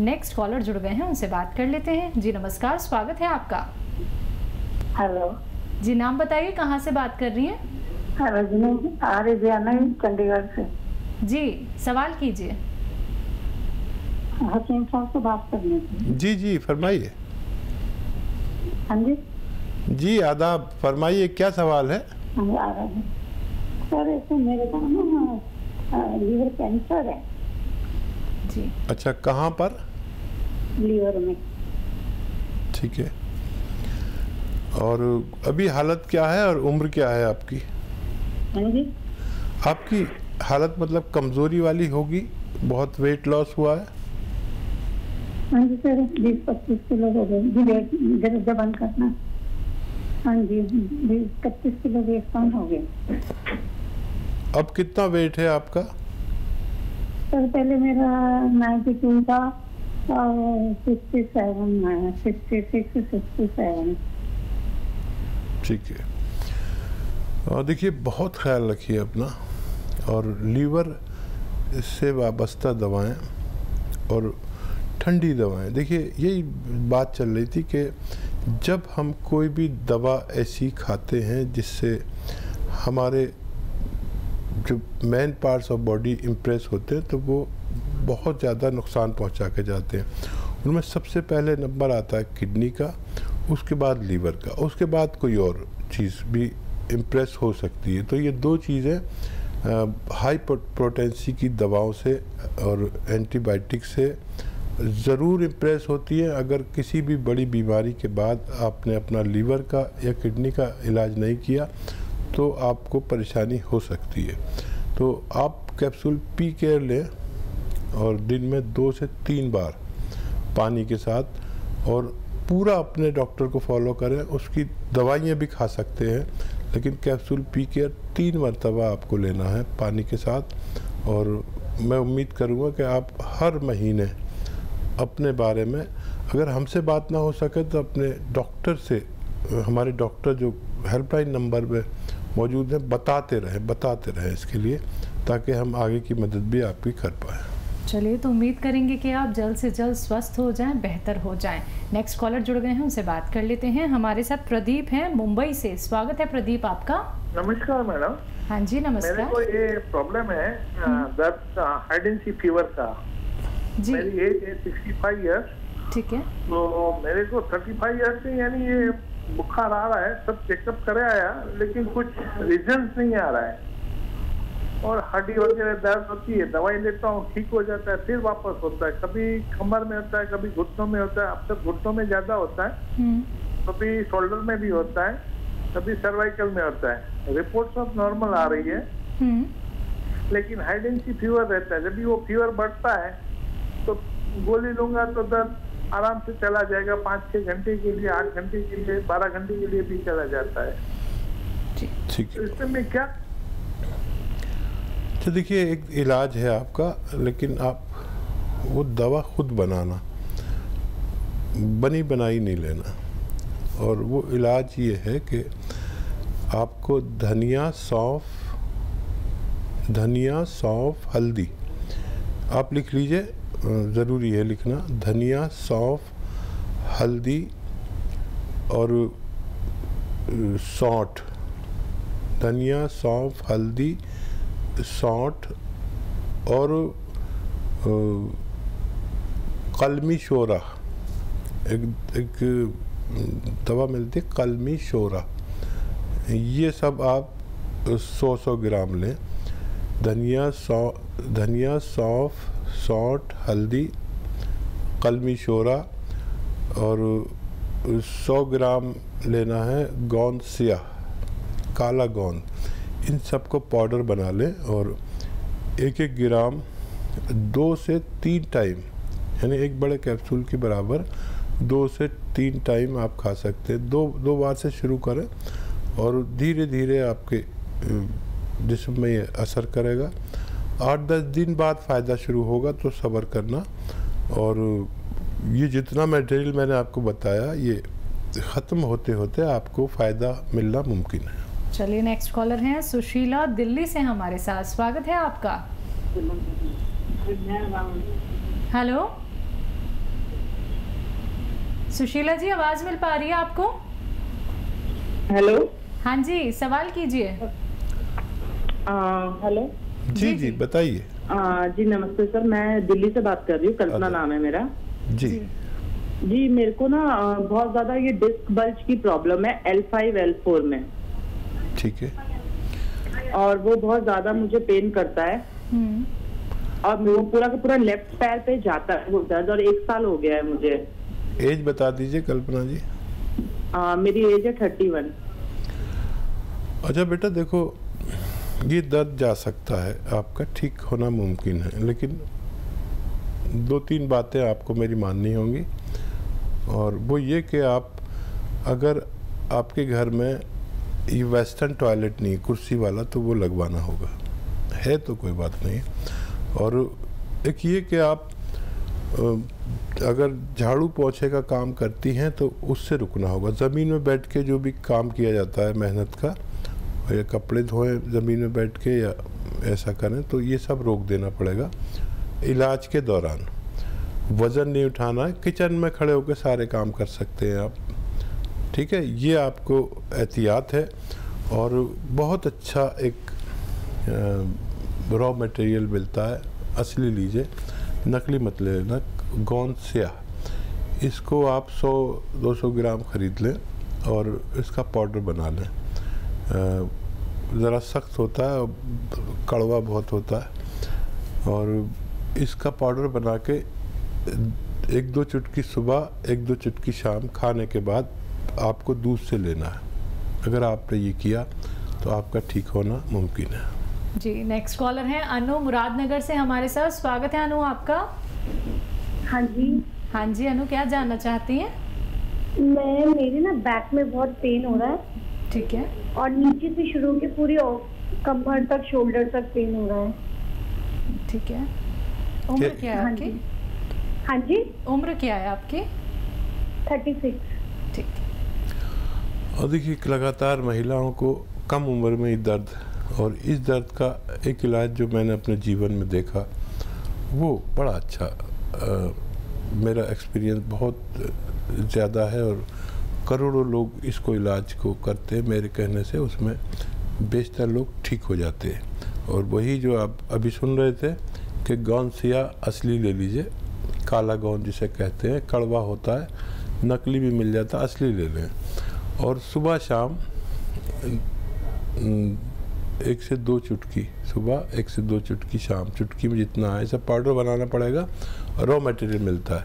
Next collar जुड़ गए हैं, उनसे बात कर लेते हैं। जी नमस्कार, स्वागत है आपका। हेलो जी, नाम बताइए, कहाँ से बात कर रही हैं? रजनी आर्यना चंडीगढ़ से। जी, सवाल कीजिए। हसीन साहब से बात करनी थी। जी जी फरमाइए। हाँ जी जी आदाब, फरमाइए क्या सवाल है? हाँ आ रहा है सर। ऐसे मेरे को ना लीवर कैंसर है। जी अच्छा, कहाँ पर? लीवर में। ठीक है, और अभी हालत क्या है और उम्र क्या है आपकी? हाँ जी आपकी हालत मतलब कमज़ोरी वाली होगी, बहुत वेट लॉस हुआ है? हाँ जी सर, 20-25 किलो हो गए जबन करना। हाँ जी 20-25 किलो वेट कम हो गए। अब कितना वेट है आपका? सर पहले मेरा 92 था और 66-67। ठीक है, और देखिए बहुत ख्याल रखिए अपना, और लीवर से वाबस्ता दवाएं और ठंडी दवाएं। देखिए यही बात चल रही थी कि जब हम कोई भी दवा ऐसी खाते हैं जिससे हमारे जो main parts of body impress होते हैं तो वो बहुत ज़्यादा नुकसान पहुंचा के जाते हैं। उनमें सबसे पहले नंबर आता है किडनी का, उसके बाद लीवर का, उसके बाद कोई और चीज़ भी इम्प्रेस हो सकती है। तो ये दो चीज़ें हाई पोटेंसी की दवाओं से और एंटीबायोटिक से ज़रूर इम्प्रेस होती है। अगर किसी भी बड़ी बीमारी के बाद आपने अपना लीवर का या किडनी का इलाज नहीं किया तो आपको परेशानी हो सकती है। तो आप कैप्सूल पी केयर लें और दिन में 2 से 3 बार पानी के साथ, और पूरा अपने डॉक्टर को फॉलो करें। उसकी दवाइयाँ भी खा सकते हैं, लेकिन कैप्सूल पी केयर 3 मरतबा आपको लेना है पानी के साथ। और मैं उम्मीद करूँगा कि आप हर महीने अपने बारे में, अगर हमसे बात ना हो सके तो अपने डॉक्टर से, हमारे डॉक्टर जो हेल्पलाइन नंबर पे मौजूद है, बताते रहें इसके लिए, ताकि हम आगे की मदद भी आपकी कर पाएँ। चलिए, तो उम्मीद करेंगे कि आप जल्द से जल्द स्वस्थ हो जाएं, बेहतर हो जाएं। नेक्स्ट कॉलर जुड़ गए हैं, उनसे बात कर लेते हैं। हमारे साथ प्रदीप हैं मुंबई से। स्वागत है प्रदीप आपका। नमस्कार मैडम। हाँ जी नमस्कार। मेरे को ये प्रॉब्लम है दर्द, हाइड एंड सीक फीवर का। जी मेरी एज है 65 ईयर्स। ठीक है। तो मेरे को 35 ईयर्स से यानी ये बुखार आ रहा है, सब चेकअप करे आया, लेकिन कुछ रिजल्ट नहीं आ रहा है। और हड्डी वगैरह दर्द होती है, दवाई लेता हूँ, ठीक हो जाता है, फिर वापस होता है। कभी कमर में होता है, कभी घुटनों में होता है। अब तक घुटनों में ज्यादा होता है, कभी शोल्डर में भी होता है, कभी सर्वाइकल में होता है। रिपोर्ट सब नॉर्मल आ रही है, लेकिन हाइड एंड सीक फीवर रहता है। जब भी वो फीवर बढ़ता है तो गोली लूंगा तो दर्द आराम से चला जाएगा, 5-6 घंटे के लिए, 8 घंटे के लिए, 12 घंटे के लिए भी चला जाता है। ठीक है, इसमें मैं क्या? तो देखिए एक इलाज है आपका, लेकिन आप वो दवा खुद बनाना, बनी बनाई नहीं लेना। और वो इलाज ये है कि आपको धनिया, सौंफ, हल्दी, आप लिख लीजिए, ज़रूरी है लिखना। धनिया, सौंफ, हल्दी और सौंठ। धनिया, सौंफ, हल्दी, सौंठ और कलमी शोरा, एक दवा मिलती है कलमी शोरा, ये सब आप 100 ग्राम लें। धनिया, सौंफ, सौंठ, हल्दी, कलमी शोरा, और 100 ग्राम लेना है गोंद सियाह, काला गोंद। इन सब को पाउडर बना लें और 1-1 ग्राम 2 से 3 टाइम, यानी एक बड़े कैप्सूल के बराबर 2 से 3 टाइम आप खा सकते हैं। दो बार से शुरू करें और धीरे धीरे आपके जिस्म में ये असर करेगा। 8-10 दिन बाद फ़ायदा शुरू होगा, तो सब्र करना। और ये जितना मटेरियल मैंने आपको बताया, ये ख़त्म होते होते आपको फ़ायदा मिलना मुमकिन है। चलिए, नेक्स्ट कॉलर हैं सुशीला दिल्ली से हमारे साथ। स्वागत है आपका। हेलो सुशीला जी, आवाज मिल पा रही है आपको? हेलो। हाँ जी, सवाल कीजिए। हेलो जी जी बताइए। जी नमस्ते सर, मैं दिल्ली से बात कर रही हूँ, कल्पना नाम है मेरा। जी जी मेरे को ना बहुत ज्यादा ये डिस्क बल्ज की प्रॉब्लम है L5 L4 में। ठीक है। और वो बहुत ज्यादा मुझे पेन करता है और वो पूरा का पूरा लेफ्ट पैर पे जाता है वो दर्द, और 1 साल हो गया है मुझे। एज बता दीजिए कल्पना जी। मेरी एज है 31। अच्छा बेटा देखो, ये दर्द जा सकता है, आपका ठीक होना मुमकिन है, लेकिन 2-3 बातें आपको मेरी माननी होंगी। और वो ये कि आप अगर आपके घर में ये वेस्टर्न टॉयलेट नहीं, कुर्सी वाला, तो वो लगवाना होगा। है तो कोई बात नहीं। और एक ये कि आप अगर झाड़ू पोछे का काम करती हैं तो उससे रुकना होगा। ज़मीन में बैठ के जो भी काम किया जाता है मेहनत का, या कपड़े धोएं ज़मीन में बैठ के या ऐसा करें, तो ये सब रोक देना पड़ेगा इलाज के दौरान। वज़न नहीं उठाना है, किचन में खड़े होकर सारे काम कर सकते हैं आप। ठीक है, ये आपको एहतियात है। और बहुत अच्छा एक रॉ मटेरियल मिलता है, असली लीजिए, नकली मत लेना। गोंद स्याह, इसको आप 100-200 ग्राम ख़रीद लें और इसका पाउडर बना लें। ज़रा सख्त होता है, कड़वा बहुत होता है। और इसका पाउडर बना के 1-2 चुटकी सुबह, 1-2 चुटकी शाम खाने के बाद आपको दूध से लेना है। अगर आपने ये किया तो आपका ठीक होना मुमकिन है। जी नेक्स्ट कॉलर हैं अनु मुरादनगर से हमारे साथ। स्वागत है अनु आपका। हाँ जी। हाँ जी अनु, क्या जानना चाहती हैं? मेरे ना बैक में बहुत पेन हो रहा है। ठीक है। और नीचे से शुरू के पूरी कमर तक, शोल्डर तक पेन हो रहा है। ठीक है। उम्र क्या है आपकी? हाँ जी। उम्र क्या है आपकी? 36। ठीक। और देखिए, लगातार महिलाओं को कम उम्र में ही दर्द, और इस दर्द का एक इलाज जो मैंने अपने जीवन में देखा वो बड़ा अच्छा, मेरा एक्सपीरियंस बहुत ज़्यादा है और करोड़ों लोग इसको इलाज को करते हैं मेरे कहने से। उसमें बेशतर लोग ठीक हो जाते हैं। और वही जो आप अभी सुन रहे थे कि गोंद स्याह असली ले लीजिए, काला गोंद जिसे कहते हैं, कड़वा होता है, नकली भी मिल जाता है, असली ले लें। और सुबह शाम 1 से 2 चुटकी सुबह, 1 से 2 चुटकी शाम, चुटकी में जितना है, ऐसा पाउडर बनाना पड़ेगा। रॉ मटेरियल मिलता है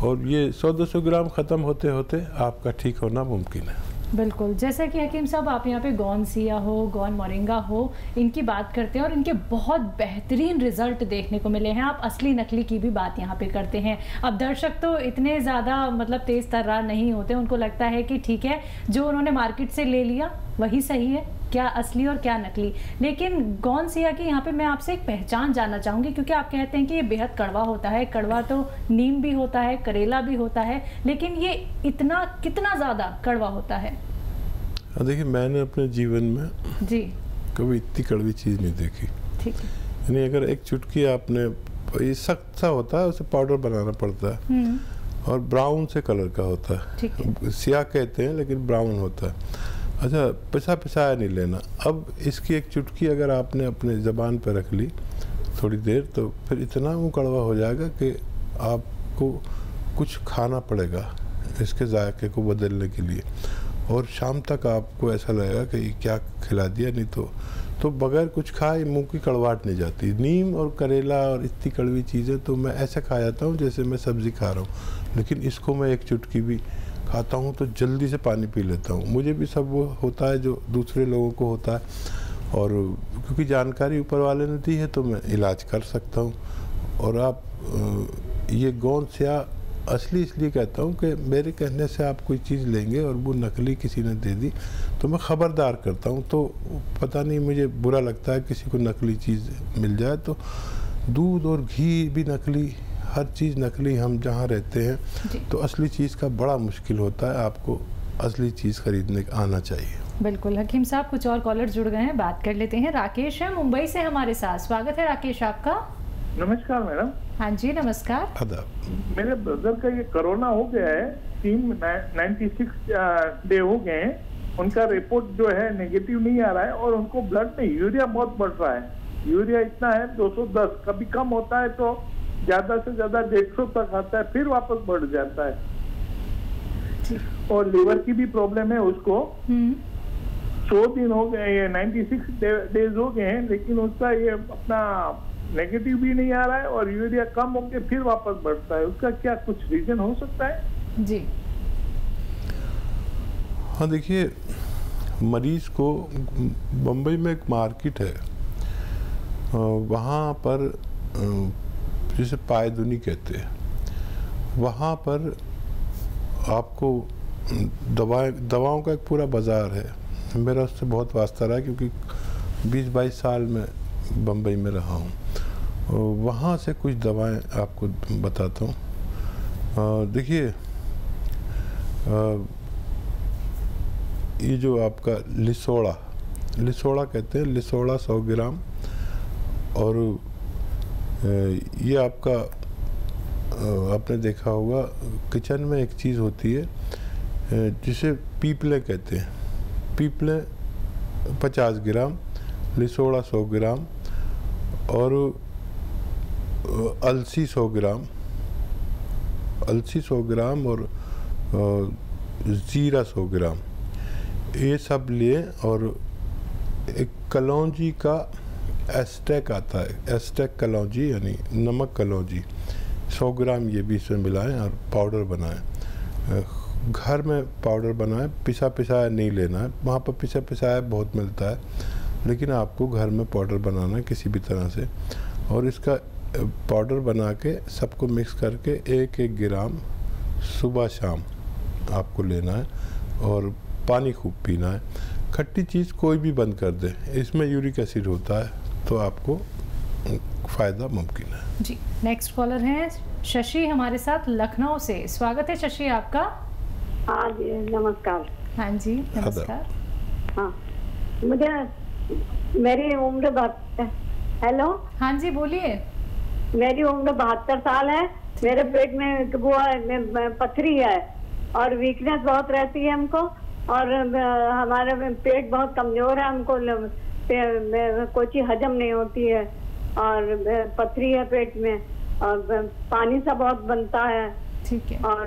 और ये 100-200 ग्राम ख़त्म होते होते आपका ठीक होना मुमकिन है। बिल्कुल, जैसा कि हकीम साहब आप यहाँ पे गोंद स्याह हो, गोंद मोरिंगा हो, इनकी बात करते हैं और इनके बहुत बेहतरीन रिजल्ट देखने को मिले हैं। आप असली नकली की भी बात यहाँ पे करते हैं। अब दर्शक तो इतने ज़्यादा मतलब तेज़ तर्रार नहीं होते, उनको लगता है कि ठीक है जो उन्होंने मार्केट से ले लिया वही सही है, क्या असली और क्या नकली। लेकिन गोंद स्याह की यहाँ पे मैं आपसे एक पहचान जानना चाहूँगी, क्योंकि आप कहते हैं कि ये बेहद कड़वा होता है। कड़वा तो नीम भी होता है, करेला भी होता है, लेकिन ये इतना कितना ज़्यादा कड़वा होता है? देखिए, मैंने अपने जीवन में जी कभी इतनी कड़वी चीज़ नहीं देखी। ठीक है। यानी अगर एक चुटकी आपने, ये सख्त सा होता है, उसे पाउडर बनाना पड़ता है और ब्राउन से कलर का होता है। स्याह कहते हैं लेकिन ब्राउन होता है। अच्छा, पिसाया नहीं लेना। अब इसकी एक चुटकी अगर आपने अपने ज़बान पर रख ली थोड़ी देर, तो फिर इतना वो कड़वा हो जाएगा कि आपको कुछ खाना पड़ेगा इसके जायके को बदलने के लिए। और शाम तक आपको ऐसा लगेगा कि क्या खिला दिया, नहीं तो बगैर कुछ खाए मुंह की कड़वाहट नहीं जाती। नीम और करेला और इतनी कड़वी चीज़ें तो मैं ऐसे खा जाता हूँ जैसे मैं सब्ज़ी खा रहा हूँ, लेकिन इसको मैं एक चुटकी भी खाता हूँ तो जल्दी से पानी पी लेता हूँ। मुझे भी सब वो होता है जो दूसरे लोगों को होता है, और क्योंकि जानकारी ऊपर वाले ने दी है तो मैं इलाज कर सकता हूँ। और आप ये गोंद स्याह असली इसलिए कहता हूँ कि मेरे कहने से आप कोई चीज़ लेंगे और वो नकली किसी ने दे दी तो मैं ख़बरदार करता हूँ। तो पता नहीं, मुझे बुरा लगता है किसी को नकली चीज़ मिल जाए। तो दूध और घी भी नकली, हर चीज़ नकली। हम जहाँ रहते हैं तो असली चीज़ का बड़ा मुश्किल होता है। आपको असली चीज़ खरीदने आना चाहिए। बिल्कुल हकीम साहब, कुछ और कॉलर जुड़ गए हैं, बात कर लेते हैं। राकेश है मुंबई से हमारे साथ। स्वागत है राकेश आपका। नमस्कार मैडम। हाँ जी नमस्कार। आदाब। मेरे ब्रदर का ये कोरोना हो गया है टीम 96 डे हो गए हैं, उनका रिपोर्ट जो है नेगेटिव नहीं आ रहा है और उनको ब्लड में यूरिया बहुत बढ़ रहा है। यूरिया इतना है 210, कभी कम होता है तो ज्यादा से ज्यादा 150 तक आता है, फिर वापस बढ़ जाता है। और लीवर की भी प्रॉब्लम है उसको। 100 दिन हो गए, ये 96 डेज हो गए हैं, लेकिन उसका ये अपना नेगेटिव भी नहीं आ रहा है और यूरिया कम होके फिर वापस बढ़ता है। उसका क्या कुछ रीजन हो सकता है? जी हाँ, देखिए मरीज को बम्बई में एक मार्केट है, वहाँ पर जिसे पायदुनी कहते हैं, वहाँ पर आपको दवाओं का एक पूरा बाज़ार है। मेरा उससे बहुत वास्ता रहा क्योंकि 20-22 साल में बम्बई में रहा हूँ। वहाँ से कुछ दवाएं आपको बताता हूँ। देखिए ये जो आपका लिसोड़ा कहते हैं, लिसोड़ा 100 ग्राम। और ये आपका आपने देखा होगा किचन में एक चीज़ होती है जिसे पीपले कहते हैं। पीपले 50 ग्राम, लिसोड़ा 100 ग्राम और अलसी 100 ग्राम, अलसी 100 ग्राम और ज़ीरा 100 ग्राम, ये सब लिए। और एक कलौंजी का एस्टेक आता है, एस्टेक कलौंजी यानी नमक कलौंजी 100 ग्राम, ये भी इसमें मिलाएं और पाउडर बनाएं। घर में पाउडर बनाएं, पिसा पिसाया नहीं लेना है। वहाँ पर पिसा पिसाया बहुत मिलता है, लेकिन आपको घर में पाउडर बनाना है किसी भी तरह से। और इसका पाउडर बना के सबको मिक्स करके 1-1 ग्राम सुबह शाम आपको लेना है और पानी खूब पीना है। खट्टी चीज़ कोई भी बंद कर दे, इसमें यूरिक एसिड होता है, तो आपको फ़ायदा मुमकिन है। जी नेक्स्ट कॉलर हैं शशि हमारे साथ लखनऊ से। स्वागत है शशि आपका। हाँ जी नमस्कार। हाँ जी नमस्कार। हाँ मुझे, मेरी उम्र 72। हेलो हाँ जी बोलिए। मेरी उम्र 72 साल है। मेरे पेट में वो पथरी है और वीकनेस बहुत रहती है हमको, और हमारा पेट बहुत कमजोर है, हमको कोई चीज हजम नहीं होती है और पथरी है पेट में और पानी सा बहुत बनता है। ठीक है। और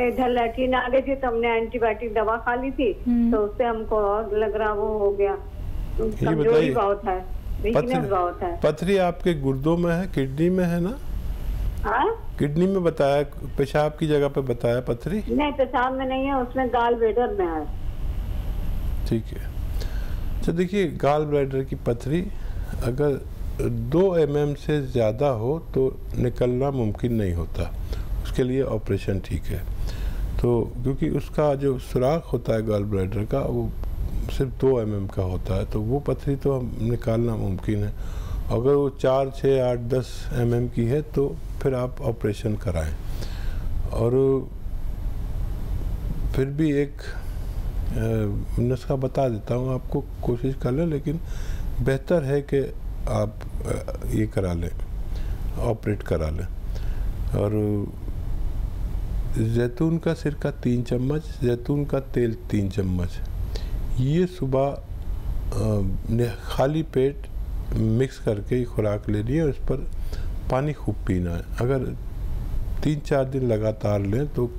इधर लैट्रिन आ गई थी तो हमने एंटीबायोटिक दवा खा ली थी, तो उससे हमको और लग रहा वो हो गया, कमजोरी बहुत है, वीकनेस बहुत है। पथरी आपके गुर्दों में है, किडनी में है ना? हाँ किडनी में बताया, पेशाब की जगह पे बताया पथरी? नहीं पेशाब में नहीं है, उसमें गाल ब्लैडर में है। ठीक है। तो देखिए गाल ब्लैडर की पथरी अगर 2 mm से ज़्यादा हो तो निकलना मुमकिन नहीं होता, उसके लिए ऑपरेशन ठीक है। तो क्योंकि उसका जो सुराख होता है गाल ब्लैडर का वो सिर्फ 2 mm का होता है, तो वो पथरी तो निकालना मुमकिन है। अगर वो 4, 6, 8, 10 mm की है तो फिर आप ऑपरेशन कराएं। और फिर भी एक नुस्खा बता देता हूँ आपको, कोशिश कर लें, लेकिन बेहतर है कि आप ये करा लें, ऑपरेट करा लें। और जैतून का सिरका 3 चम्मच, जैतून का तेल 3 चम्मच, ये सुबह खाली पेट मिक्स करके खुराक लेनी है और इस पर पानी खूब पीना है। अगर 3-4 दिन लगातार लें तो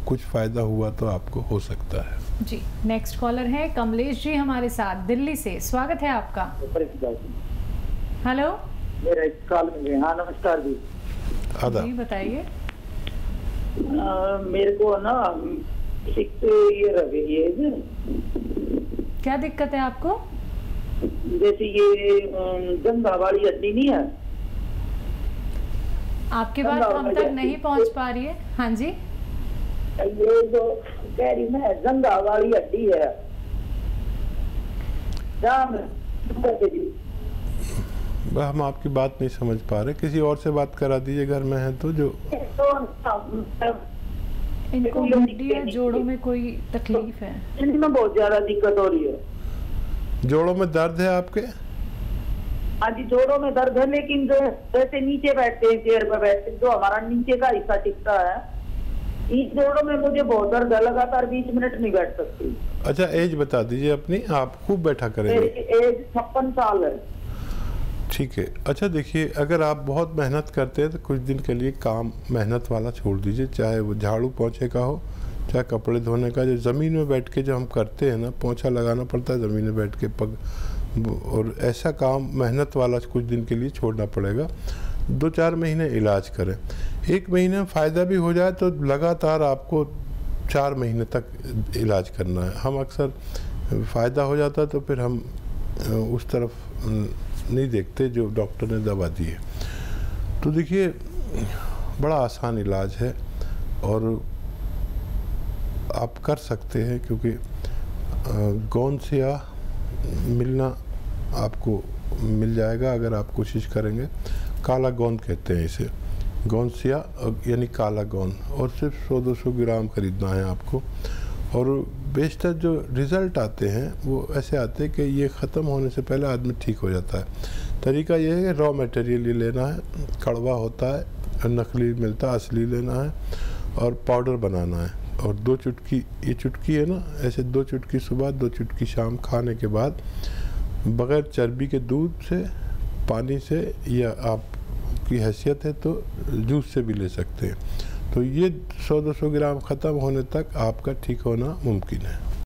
कुछ फ़ायदा हुआ तो आपको हो सकता है। जी नेक्स्ट कॉलर है कमलेश जी हमारे साथ दिल्ली से। स्वागत है आपका। हेलो हाँ नमस्कार जी। जी बताइए। मेरे को ना 6 ईयर हो गई है। क्या दिक्कत है आपको? जैसे ये जंघा वाली हड्डी नहीं है, आपकी बात हम तक नहीं पहुंच पा रही है। हाँ जी ये जो कह रही मैं जंघा वाली हड्डी है, हम आपकी बात नहीं समझ पा रहे, किसी और से बात करा दीजिए घर में है तो। जो इनको हड्डी या जोड़ों में कोई तकलीफ है? इनमें बहुत ज्यादा दिक्कत हो रही है। जोड़ों में दर्द है आपके? हाँ जी जोड़ों में दर्द है, लेकिन जो जैसे नीचे बैठते हैं चेयर पर बैठते, जो हमारा नीचे का हिस्सा टिकता है इस जोड़ों में मुझे बहुत दर्द है, लगातार 20 मिनट नहीं बैठ सकती। अच्छा एज बता दीजिए अपनी, आप खूब बैठा करेंगे। मेरी एज 56 साल है। ठीक है। अच्छा देखिए, अगर आप बहुत मेहनत करते हैं तो कुछ दिन के लिए काम मेहनत वाला छोड़ दीजिए, चाहे वो झाड़ू पोंछे का हो, चाहे कपड़े धोने का। जो ज़मीन में बैठ के जो हम करते हैं ना, पोंछा लगाना पड़ता है ज़मीन में बैठ के पग, और ऐसा काम मेहनत वाला कुछ दिन के लिए छोड़ना पड़ेगा। 2-4 महीने इलाज करें। 1 महीने में फ़ायदा भी हो जाए तो लगातार आपको 4 महीने तक इलाज करना है। हम अक्सर फ़ायदा हो जाता है तो फिर हम उस तरफ नहीं देखते जो डॉक्टर ने दवा दी है। तो देखिए बड़ा आसान इलाज है और आप कर सकते हैं, क्योंकि गोंसिया मिलना आपको मिल जाएगा अगर आप कोशिश करेंगे। काला गोंद कहते हैं इसे, गोंसिया यानी काला गोंद, और सिर्फ 100-200 ग्राम खरीदना है आपको। और बेशतर जो रिज़ल्ट आते हैं वो ऐसे आते हैं कि ये ख़त्म होने से पहले आदमी ठीक हो जाता है। तरीका ये है कि रॉ मटेरियल ये लेना है, कड़वा होता है, नकली मिलता है, असली लेना है, और पाउडर बनाना है। और 2 चुटकी, ये चुटकी है ना, ऐसे 2 चुटकी सुबह 2 चुटकी शाम खाने के बाद, बग़ैर चर्बी के दूध से, पानी से, या आपकी हैसियत है तो जूस से भी ले सकते हैं। तो ये 100-200 ग्राम ख़त्म होने तक आपका ठीक होना मुमकिन है।